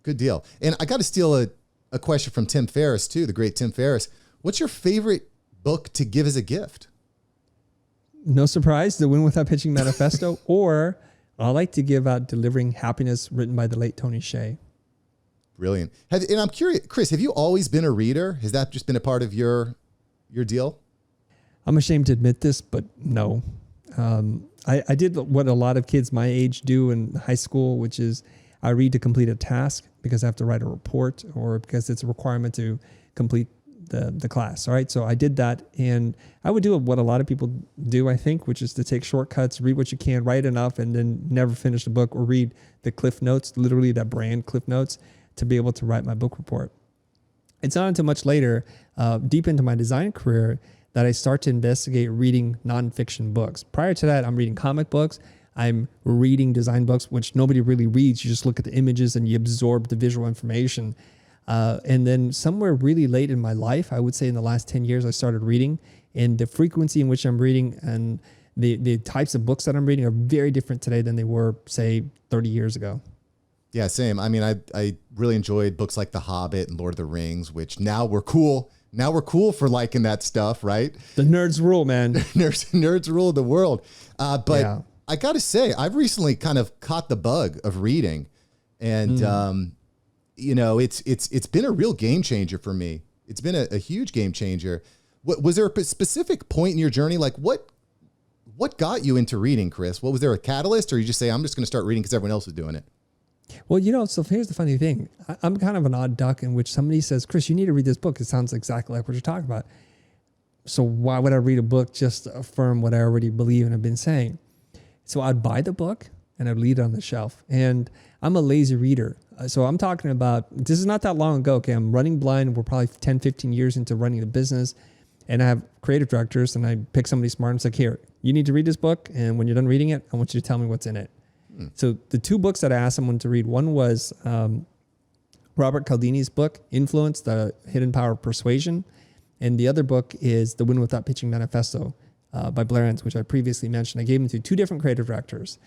Good deal. And I got to steal a question from Tim Ferriss too, the great Tim Ferriss. What's your favorite book to give as a gift? No surprise, The Win Without Pitching Manifesto, or I like to give out Delivering Happiness, written by the late Tony Hsieh. Brilliant. And I'm curious, Chris, have you always been a reader? Has that just been a part of your deal? I'm ashamed to admit this, but no. I did what a lot of kids my age do in high school, which is I read to complete a task because I have to write a report or because it's a requirement to complete the class. All right. So I did that, and I would do what a lot of people do, I think, which is to take shortcuts, read what you can, write enough, and then never finish the book or read the Cliff Notes, literally that brand Cliff Notes, to be able to write my book report. It's not until much later, deep into my design career, that I start to investigate reading nonfiction books. Prior to that, I'm reading comic books. I'm reading design books, which nobody really reads. You just look at the images and you absorb the visual information. And then somewhere really late in my life, I would say in the last 10 years, I started reading, and the frequency in which I'm reading and the types of books that I'm reading are very different today than they were, say, 30 years ago. Yeah, same. I mean, I really enjoyed books like The Hobbit and Lord of the Rings, which now we're cool. Now we're cool for liking that stuff, right? The nerds rule, man. nerds rule the world. But yeah. I got to say, I've recently kind of caught the bug of reading, and you know, it's been a real game changer for me. It's been a huge game changer. Was there a specific point in your journey? Like what got you into reading, Chris? Was there a catalyst, or you just say, I'm just going to start reading because everyone else is doing it? Well, you know, so here's the funny thing. I'm kind of an odd duck in which somebody says, Chris, you need to read this book. It sounds exactly like what you're talking about. So why would I read a book just to affirm what I already believe and have been saying? So I'd buy the book and I'd leave it on the shelf. And I'm a lazy reader. So I'm talking about, this is not that long ago. Okay, I'm running blind. We're probably 10, 15 years into running the business. And I have creative directors, and I pick somebody smart and it's like, here, you need to read this book. And when you're done reading it, I want you to tell me what's in it. So the two books that I asked someone to read, one was Robert Cialdini's book, Influence, The Hidden Power of Persuasion. And the other book is The Win Without Pitching Manifesto by Blair Enns, which I previously mentioned. I gave them to two different creative directors.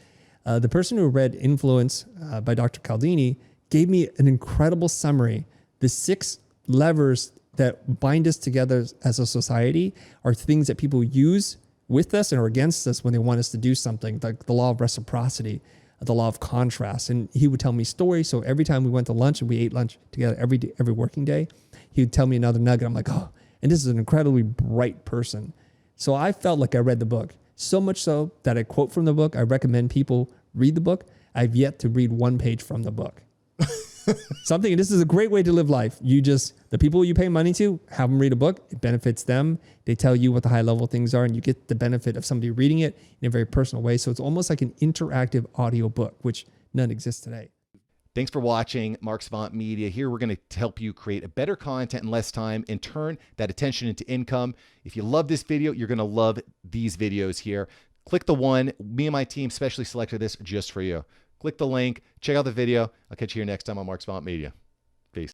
The person who read Influence by Dr. Cialdini gave me an incredible summary. The 6 levers that bind us together as a society are things that people use with us or against us when they want us to do something, like the law of reciprocity, the law of contrast. And he would tell me stories. So every time we went to lunch and we ate lunch together every working day, he would tell me another nugget. I'm like, oh, and this is an incredibly bright person. So I felt like I read the book, so much so that I quote from the book. I recommend people read the book. I've yet to read one page from the book. Something, and this is a great way to live life. The people you pay money to, have them read a book. It benefits them. They tell you what the high level things are, and you get the benefit of somebody reading it in a very personal way. So it's almost like an interactive audio book, which none exists today. Thanks for watching Mark Savant Media. Here we're going to help you create a better content in less time and turn that attention into income. If you love this video, you're going to love these videos here. Click the one. Me and my team specially selected this just for you. Click the link, check out the video. I'll catch you here next time on Mark Savant Media.